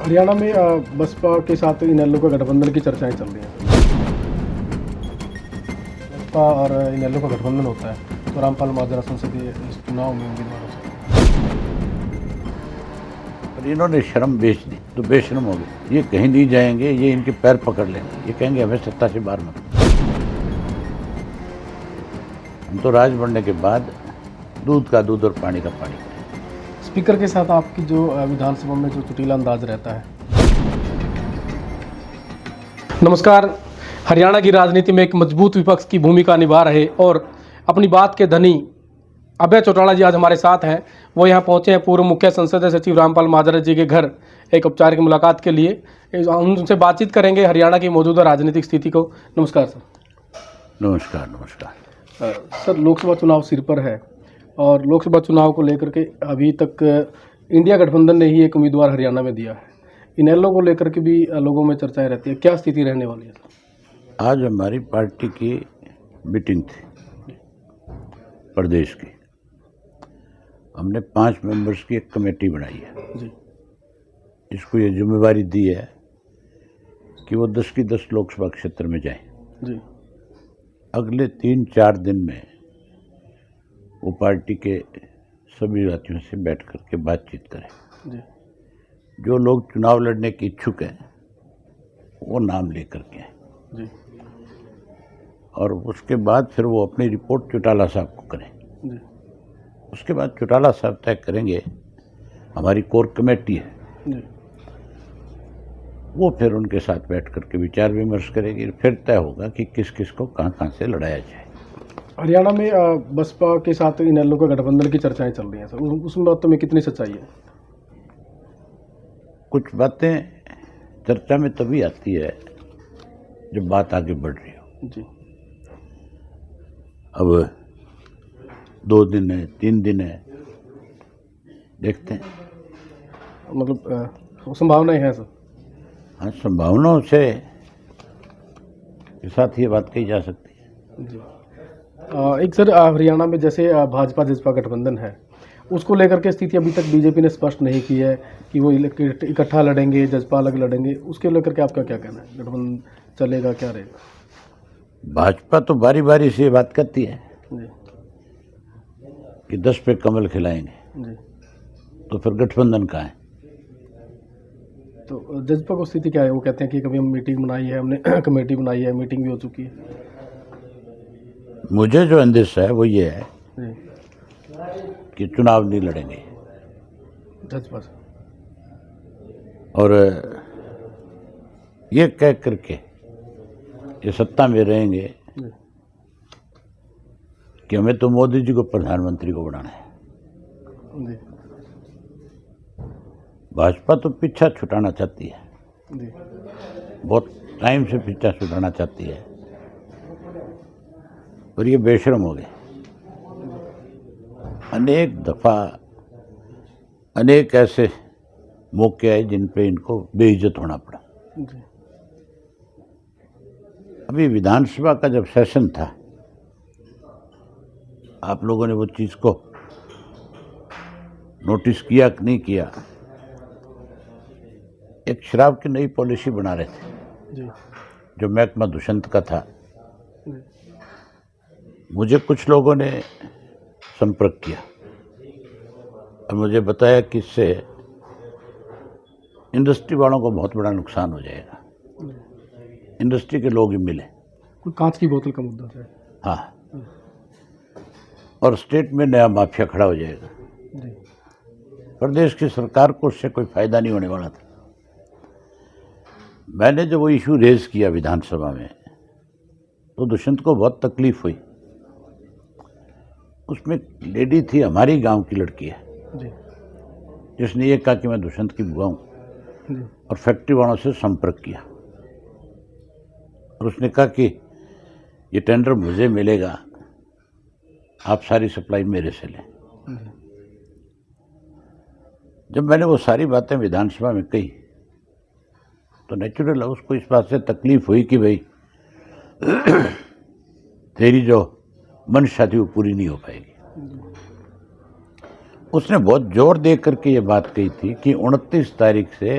हरियाणा में बसपा के साथ इनेलो का गठबंधन की चर्चाएं चल रही हैं। बसपा और इनेलो का गठबंधन होता है तो रामपाल माजरा संसदीय इस चुनाव में उम्मीदवार हो सकते और इन्होंने शर्म बेच दी तो बेशर्म हो गए। ये कहीं नहीं जाएंगे, ये इनके पैर पकड़ लेंगे, ये कहेंगे हमें सत्ता से बाहर मत। हम तो राज बनने के बाद दूध का दूध और पानी का पानी करें। हैं। स्पीकर के साथ आपकी जो विधानसभा में जो चुटीला अंदाज रहता है। नमस्कार। हरियाणा की राजनीति में एक मजबूत विपक्ष की भूमिका निभा रहे और अपनी बात के धनी अभय चौटाला जी आज हमारे साथ हैं। वो यहाँ पहुँचे हैं पूर्व मुख्य संसदीय सचिव रामपाल माजरा जी के घर एक औपचारिक मुलाकात के लिए। हम उनसे बातचीत करेंगे हरियाणा की मौजूदा राजनीतिक स्थिति को। नमस्कार सर। नमस्कार नमस्कार। सर, लोकसभा चुनाव सिर पर है और लोकसभा चुनाव को लेकर के अभी तक इंडिया गठबंधन ने ही एक उम्मीदवार हरियाणा में दिया है। इनेलो को लेकर के भी लोगों में चर्चाएं रहती है, क्या स्थिति रहने वाली है सर? आज हमारी पार्टी की मीटिंग थी प्रदेश की। हमने 5 मेंबर्स की एक कमेटी बनाई है जी इसको ये जिम्मेवारी दी है कि वो 10 की 10 लोकसभा क्षेत्र में जाएं। जी अगले 3-4 दिन में वो पार्टी के सभी साथियों से बैठ करके बातचीत करें। जी जो लोग चुनाव लड़ने के इच्छुक हैं वो नाम लेकर के आएं जी और उसके बाद फिर वो अपनी रिपोर्ट चौटाला साहब को करें। जी उसके बाद चौटाला साहब तय करेंगे, हमारी कोर कमेटी है जी वो फिर उनके साथ बैठ करके विचार विमर्श करेगी। फिर तय होगा कि किस किस को कहाँ से लड़ाया जाए। हरियाणा में बसपा के साथ इनेलो का गठबंधन की चर्चाएं चल रही हैं सर, उस बात में कितनी सच्चाई है? कुछ बातें चर्चा में तभी आती है जब बात आगे बढ़ रही हो। जी अब 2 दिन है, 3 दिन है, देखते हैं। मतलब संभावनाएं हैं सर? हाँ, संभावनाओं से के साथ ये बात कही जा सकती है। जी एक सर, हरियाणा में जैसे भाजपा जसपा गठबंधन है उसको लेकर के स्थिति अभी तक बीजेपी ने स्पष्ट नहीं की है कि वो इकट्ठा लड़ेंगे, जसपा अलग लड़ेंगे। उसके लेकर के आपका क्या कहना है? गठबंधन चलेगा, क्या रहेगा? भाजपा तो बारी बारी से ये बात करती है जी कि 10 पे कमल खिलाएंगे, जी तो फिर गठबंधन कहाँ है? तो जसपा को स्थिति क्या है? वो कहते हैं कि कभी हम मीटिंग बनाई है, हमने कमेटी बनाई है, मीटिंग भी हो चुकी है। मुझे जो अंदेशा है वो ये है जी कि चुनाव नहीं लड़ेंगे जसपा से। और ये कह करके ये सत्ता में रहेंगे जी कि हमें तो मोदी जी को प्रधानमंत्री को बनाना है। जी भाजपा तो पीछा छुटाना चाहती है, जी बहुत टाइम से पीछा छुटाना चाहती है, और ये बेशर्म हो गए। अनेक दफ़ा अनेक ऐसे मौके आए जिन पे इनको बेइज्जत होना पड़ा। जी अभी विधानसभा का जब सेशन था, आप लोगों ने वो चीज़ को नोटिस किया कि नहीं किया? एक शराब की नई पॉलिसी बना रहे थे जी जो महकमा दुष्यंत का था। जी मुझे कुछ लोगों ने संपर्क किया और मुझे बताया कि इससे इंडस्ट्री वालों को बहुत बड़ा नुकसान हो जाएगा। इंडस्ट्री के लोग ही मिले। कोई कांच की बोतल का मुद्दा है। हाँ, और स्टेट में नया माफिया खड़ा हो जाएगा। जी प्रदेश की सरकार को उससे कोई फायदा नहीं होने वाला था। मैंने जब वो इशू रेज किया विधानसभा में तो दुष्यंत को बहुत तकलीफ हुई। उसमें लेडी थी, हमारी गांव की लड़की है, जी जिसने ये कहा कि मैं दुष्यंत की बुआ हूँ, जी और फैक्ट्री वालों से संपर्क किया और उसने कहा कि ये टेंडर मुझे मिलेगा, आप सारी सप्लाई मेरे से लें। जी जब मैंने वो सारी बातें विधानसभा में कही तो नेचुरल है उसको इस बात से तकलीफ हुई कि भाई तेरी जो मंशा थी वो पूरी नहीं हो पाएगी। उसने बहुत जोर दे करके ये बात कही थी कि 29 तारीख से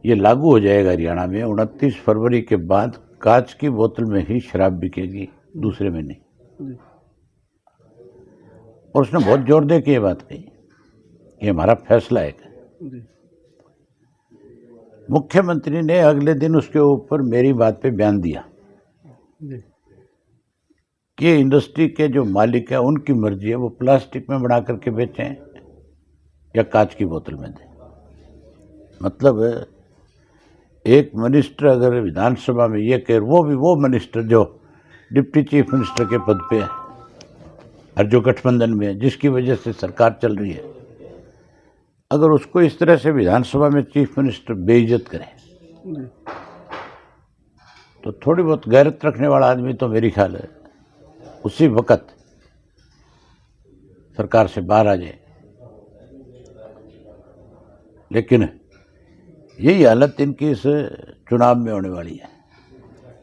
ये लागू हो जाएगा हरियाणा में 29 फरवरी के बाद। कांच की बोतल में ही शराब बिकेगी, दूसरे में नहीं। और उसने बहुत जोर दे के ये बात कही, ये हमारा फैसला है। मुख्यमंत्री ने अगले दिन उसके ऊपर मेरी बात पे बयान दिया कि इंडस्ट्री के जो मालिक है उनकी मर्जी है, वो प्लास्टिक में बना करके बेचें या कांच की बोतल में दें। मतलब एक मिनिस्टर अगर विधानसभा में ये कह, वो मिनिस्टर जो डिप्टी चीफ मिनिस्टर के पद पे है और जो गठबंधन में है, जिसकी वजह से सरकार चल रही है, अगर उसको इस तरह से विधानसभा में चीफ मिनिस्टर बेइज्जत करे तो थोड़ी बहुत गैरत रखने वाला आदमी तो मेरी ख्याल है उसी वक्त सरकार से बाहर आ जाए। लेकिन यही हालत इनकी इस चुनाव में होने वाली है।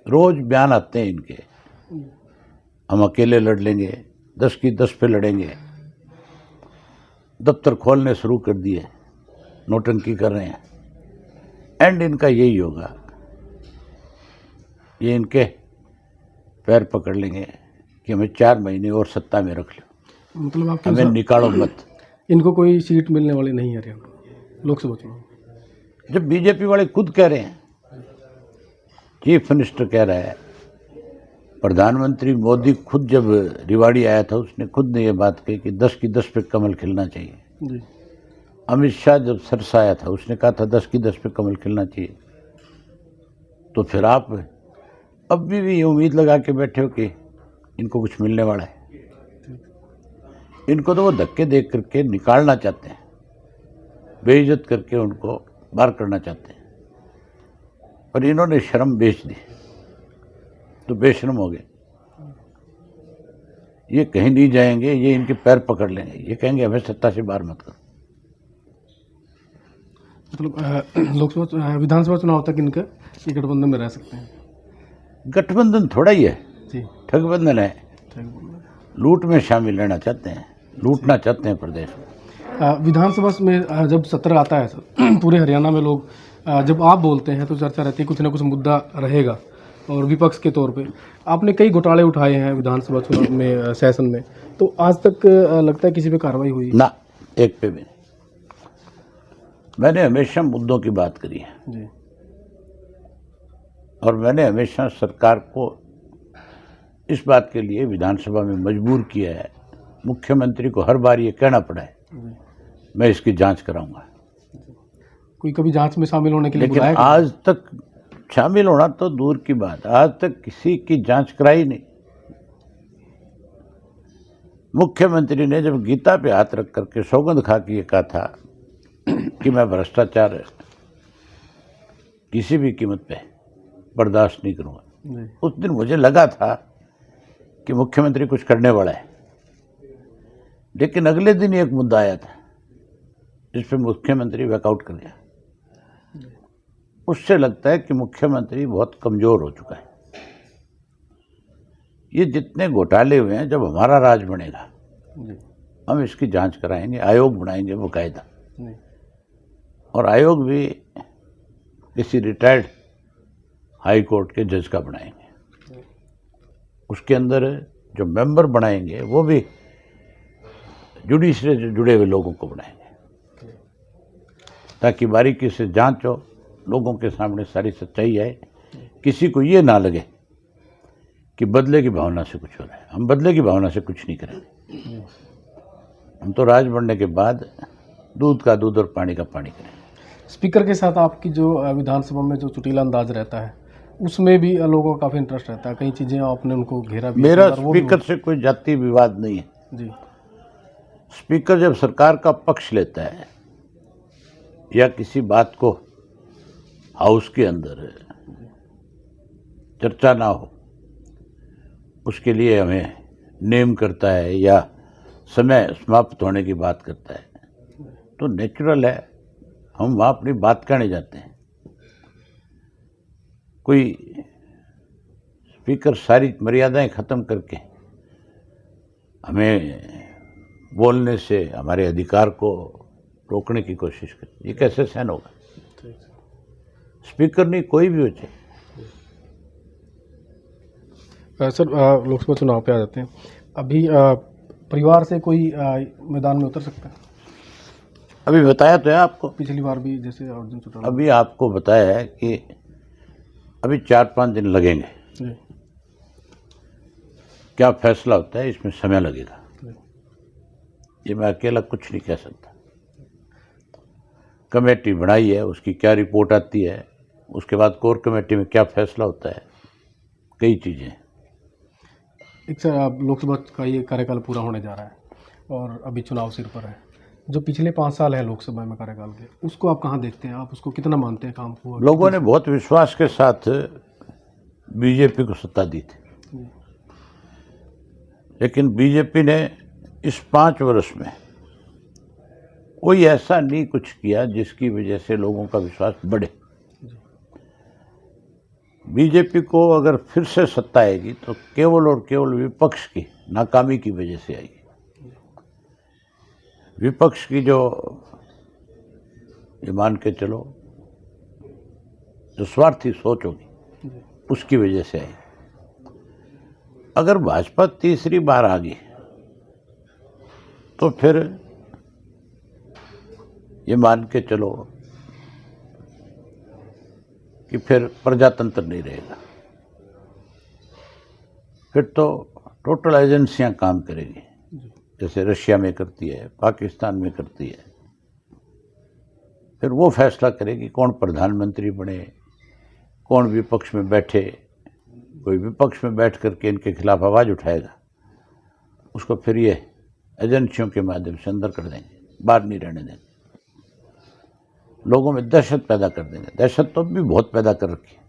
रोज बयान आते हैं इनके, हम अकेले लड़ लेंगे, 10 की 10 पे लड़ेंगे, दफ्तर खोलने शुरू कर दिए, नोटंकी कर रहे हैं। एंड इनका यही होगा, ये इनके पैर पकड़ लेंगे कि हमें 4 महीने और सत्ता में रख लो, मतलब आपके हमें निकालो मत। इनको कोई सीट मिलने वाली नहीं है हरियाणा लोकसभा चुनाव। जब बीजेपी वाले खुद कह रहे हैं, चीफ मिनिस्टर कह रहा है, प्रधानमंत्री मोदी खुद जब रिवाड़ी आया था उसने खुद ने ये बात कही कि 10 की 10 पे कमल खिलना चाहिए जी। अमित शाह जब सरसा आया था उसने कहा था 10 की 10 पे कमल खिलना चाहिए। तो फिर आप अब भी ये उम्मीद लगा के बैठे हो कि इनको कुछ मिलने वाला है। इनको तो वो धक्के दे करके निकालना चाहते हैं, बेइज्जत करके उनको बाहर करना चाहते हैं, पर इन्होंने शर्म बेच दी तो बेशर्म हो गए। ये कहीं नहीं जाएंगे, ये इनके पैर पकड़ लेंगे, ये कहेंगे हमें सत्ता से बाहर मत करो। मतलब लोकसभा विधानसभा चुनाव तक इनका ये गठबंधन में रह सकते हैं। गठबंधन थोड़ा ही है जी, ठगबंधन है। लूट में शामिल रहना चाहते हैं, लूटना चाहते हैं प्रदेश में। विधानसभा में जब सत्र आता है सर, पूरे हरियाणा में लोग जब आप बोलते हैं तो चर्चा रहती है कुछ ना कुछ मुद्दा रहेगा, और विपक्ष के तौर पे आपने कई घोटाले उठाए हैं विधानसभा चुनाव में सेशन में, तो आज तक लगता है किसी पे कार्रवाई हुई ना? एक पे भी नहीं। मैंने हमेशा मुद्दों की बात करी है जी। और मैंने हमेशा सरकार को इस बात के लिए विधानसभा में मजबूर किया है, मुख्यमंत्री को हर बार ये कहना पड़ा है मैं इसकी जांच कराऊंगा। कोई कभी जांच में शामिल होने के लिए लेकिन बुलाया आज तक शामिल होना तो दूर की बात, आज तक किसी की जांच कराई नहीं। मुख्यमंत्री ने जब गीता पे हाथ रख करके सौगंध खा के ये कहा था कि मैं भ्रष्टाचार किसी भी कीमत पे बर्दाश्त नहीं करूंगा, जी। उस दिन मुझे लगा था कि मुख्यमंत्री कुछ करने वाला है। लेकिन अगले दिन एक मुद्दा आया था जिस पे मुख्यमंत्री बैकआउट कर गया। उससे लगता है कि मुख्यमंत्री बहुत कमजोर हो चुका है। ये जितने घोटाले हुए हैं, जब हमारा राज बनेगा जी। हम इसकी जांच कराएंगे, आयोग बनाएंगे बाकायदा, जी। और आयोग भी किसी रिटायर्ड हाई कोर्ट के जज का बनाएंगे। उसके अंदर जो मेंबर बनाएंगे वो भी जुडिशरी से जुड़े हुए लोगों को बनाएंगे ताकि बारीकी से जांच हो, लोगों के सामने सारी सच्चाई आए, किसी को ये ना लगे कि बदले की भावना से कुछ हो रहा है। हम बदले की भावना से कुछ नहीं करेंगे। हम तो राज बनने के बाद दूध का दूध और पानी का पानी करेंगे। स्पीकर के साथ आपकी जो विधानसभा में जो चुटीला अंदाज रहता है उसमें भी लोगों का काफ़ी इंटरेस्ट रहता है, कई चीज़ें आपने उनको घेरा भी। मेरा स्पीकर से कोई जाति विवाद नहीं है जी। स्पीकर जब सरकार का पक्ष लेता है या किसी बात को हाउस के अंदर चर्चा ना हो उसके लिए हमें नेम करता है या समय समाप्त होने की बात करता है तो नेचुरल है, हम वहाँ अपनी बात कहने जाते हैं। कोई स्पीकर सारी मर्यादाएं ख़त्म करके हमें बोलने से हमारे अधिकार को रोकने की कोशिश करे, ये कैसे सहन होगा? स्पीकर नहीं, कोई भी हो चाहे। सर लोकसभा चुनाव पे आ जाते हैं। अभी परिवार से कोई मैदान में उतर सकता है? अभी बताया तो है आपको, पिछली बार भी जैसे अर्जुन चौटाला। अभी आपको बताया है कि अभी 4-5 दिन लगेंगे। जी। क्या फैसला होता है इसमें समय लगेगा, जी। ये मैं अकेला कुछ नहीं कह सकता। कमेटी बनाई है, उसकी क्या रिपोर्ट आती है, उसके बाद कोर कमेटी में क्या फैसला होता है, कई चीज़ें। एक सर आप लोकसभा का ये कार्यकाल पूरा होने जा रहा है और अभी चुनाव सिर पर है। जो पिछले 5 साल है लोकसभा में कार्यकाल के, उसको आप कहाँ देखते हैं? आप उसको कितना मानते हैं काम को? लोगों ने बहुत विश्वास के साथ बीजेपी को सत्ता दी थी, जी। लेकिन बीजेपी ने इस 5 वर्ष में कोई ऐसा नहीं कुछ किया जिसकी वजह से लोगों का विश्वास बढ़े। बीजेपी को अगर फिर से सत्ता आएगी तो केवल और केवल विपक्ष की नाकामी की वजह से आएगी। विपक्ष की जो, ये मान के चलो, जो स्वार्थी सोच होगी उसकी वजह से आएगी। अगर भाजपा तीसरी बार आ गई तो फिर ये मान के चलो कि फिर प्रजातंत्र नहीं रहेगा, फिर तो टोटल एजेंसियां काम करेगी, जैसे रशिया में करती है, पाकिस्तान में करती है। फिर वो फैसला करेगी कौन प्रधानमंत्री बने, कौन विपक्ष में बैठे। कोई विपक्ष में बैठ करके इनके खिलाफ आवाज़ उठाएगा, उसको फिर ये एजेंसियों के माध्यम से अंदर कर देंगे, बाहर नहीं रहने देंगे, लोगों में दहशत पैदा कर देंगे। दहशत तो भी बहुत पैदा कर रखी है,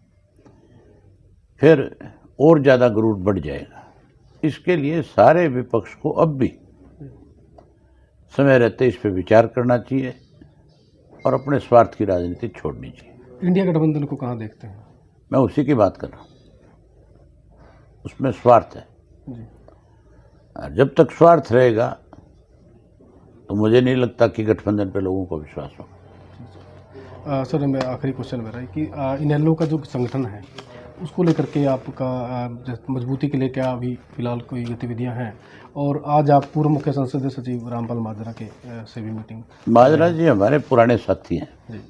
फिर और ज़्यादा गरूर बढ़ जाएगा। इसके लिए सारे विपक्ष को अब भी समय रहते इस पर विचार करना चाहिए और अपने स्वार्थ की राजनीति छोड़नी चाहिए। इंडिया गठबंधन को कहाँ देखते हैं? मैं उसी की बात कर रहा हूँ, उसमें स्वार्थ है। जी। और जब तक स्वार्थ रहेगा तो मुझे नहीं लगता कि गठबंधन पे लोगों को विश्वास होगा। सर मैं आखिरी क्वेश्चन मेरा है कि इनेलो का जो संगठन है उसको लेकर के आपका मजबूती के लिए क्या अभी फिलहाल कोई गतिविधियां हैं? और आज आप पूर्व मुख्य संसदीय सचिव रामपाल माजरा के से भी मीटिंग। माजरा जी हमारे पुराने साथी हैं जी।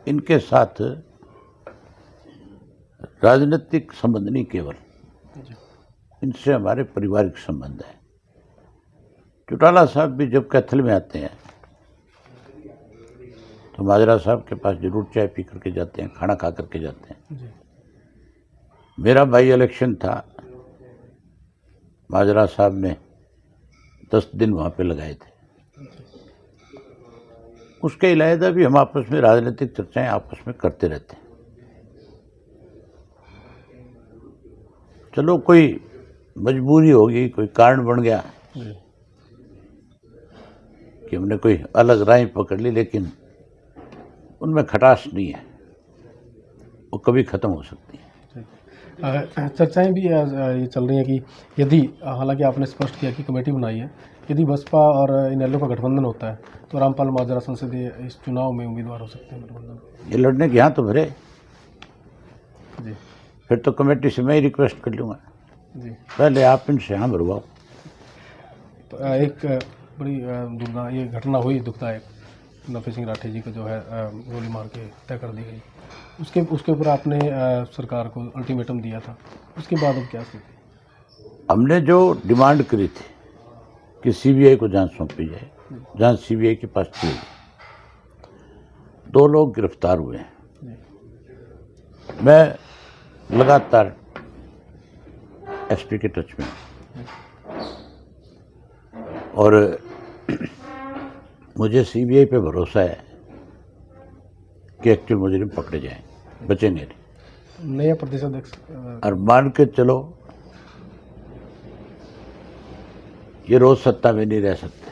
इनके साथ राजनीतिक संबंध नहीं, केवल जी। इनसे हमारे पारिवारिक संबंध है। चौटाला साहब भी जब कैथल में आते हैं तो माजरा साहब के पास जरूर चाय पी करके जाते हैं, खाना खा करके जाते हैं। जी। मेरा बाई इलेक्शन था, माजरा साहब ने 10 दिन वहाँ पे लगाए थे। उसके अलावा भी हम आपस में राजनीतिक चर्चाएं आपस में करते रहते हैं। चलो कोई मजबूरी होगी, कोई कारण बन गया जी। कि हमने कोई अलग राह पकड़ ली, लेकिन उनमें खटास नहीं है, वो कभी ख़त्म हो सकती है। चर्चाएं भी ये चल रही हैं कि यदि, हालांकि आपने स्पष्ट किया कि कमेटी बनाई है, यदि बसपा और इनेलो का गठबंधन होता है तो रामपाल माजरा संसदीय इस चुनाव में उम्मीदवार हो सकते हैं गठबंधन। ये लड़ने के यहाँ तो भरे, जी। फिर तो कमेटी से मैं ही रिक्वेस्ट कर लूँगा, जी। पहले आप इनसे यहाँ भरवाओ। तो एक बड़ी ये घटना हुई दुखदायक, नफी सिंह राठी जी को जो है गोली मार के हत्या कर दी गई, उसके ऊपर आपने सरकार को अल्टीमेटम दिया था, उसके बाद अब क्या स्थिति? हमने जो डिमांड करी थी कि सीबीआई को जांच सौंपी जाए, जांच सीबीआई के पास चली गई। 2 लोग गिरफ्तार हुए हैं। मैं लगातार एसपी के टच में और मुझे सीबीआई पे भरोसा है कि एक्चुअल मुजरिम पकड़े जाएं, बचेंगे नहीं। नया प्रदेश अध्यक्ष और मान के चलो ये रोज सत्ता में नहीं रह सकते।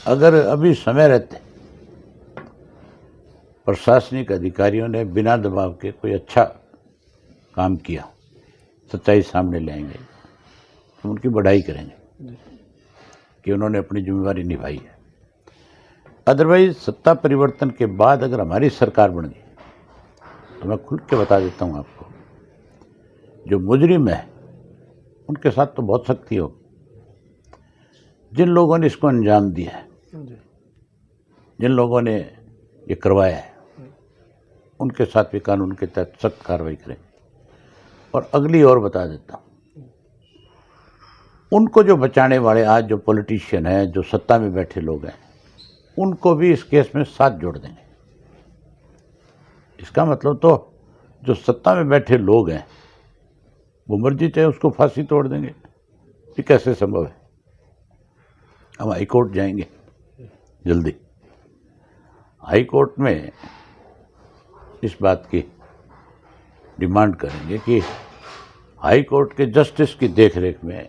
अगर अभी समय रहते प्रशासनिक अधिकारियों ने बिना दबाव के कोई अच्छा काम किया, सच्चाई सामने ले आएंगे, तो उनकी बढ़ाई करेंगे कि उन्होंने अपनी जिम्मेवारी निभाई है। अदरवाइज सत्ता परिवर्तन के बाद अगर हमारी सरकार बन गई तो मैं खुल के बता देता हूँ आपको, जो मुजरिम है उनके साथ तो बहुत सख्ती होगी। जिन लोगों ने इसको अंजाम दिया है, जिन लोगों ने ये करवाया है, उनके साथ भी कानून के तहत सख्त कार्रवाई करें। और अगली और बता देता हूँ, उनको जो बचाने वाले आज जो पॉलिटिशियन हैं, जो सत्ता में बैठे लोग हैं, उनको भी इस केस में साथ जोड़ देंगे। इसका मतलब तो जो सत्ता में बैठे लोग हैं वो मर्जी चाहे उसको फांसी तोड़ देंगे। ये कैसे संभव है? हम हाई कोर्ट जाएंगे जल्दी। हाई कोर्ट में इस बात की डिमांड करेंगे कि हाई कोर्ट के जस्टिस की देखरेख में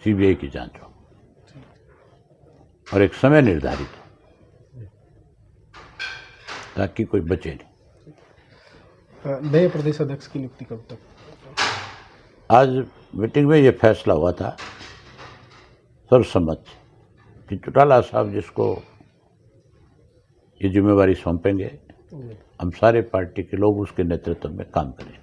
सीबीआई की जांच हो और एक समय निर्धारित हो ताकि कोई बचे नहीं। नए प्रदेश अध्यक्ष की नियुक्ति कब तक? आज मीटिंग में ये फैसला हुआ था सर्वसम्मत कि चौटाला साहब जिसको ये जिम्मेवारी सौंपेंगे, हम सारे पार्टी के लोग उसके नेतृत्व में काम करें।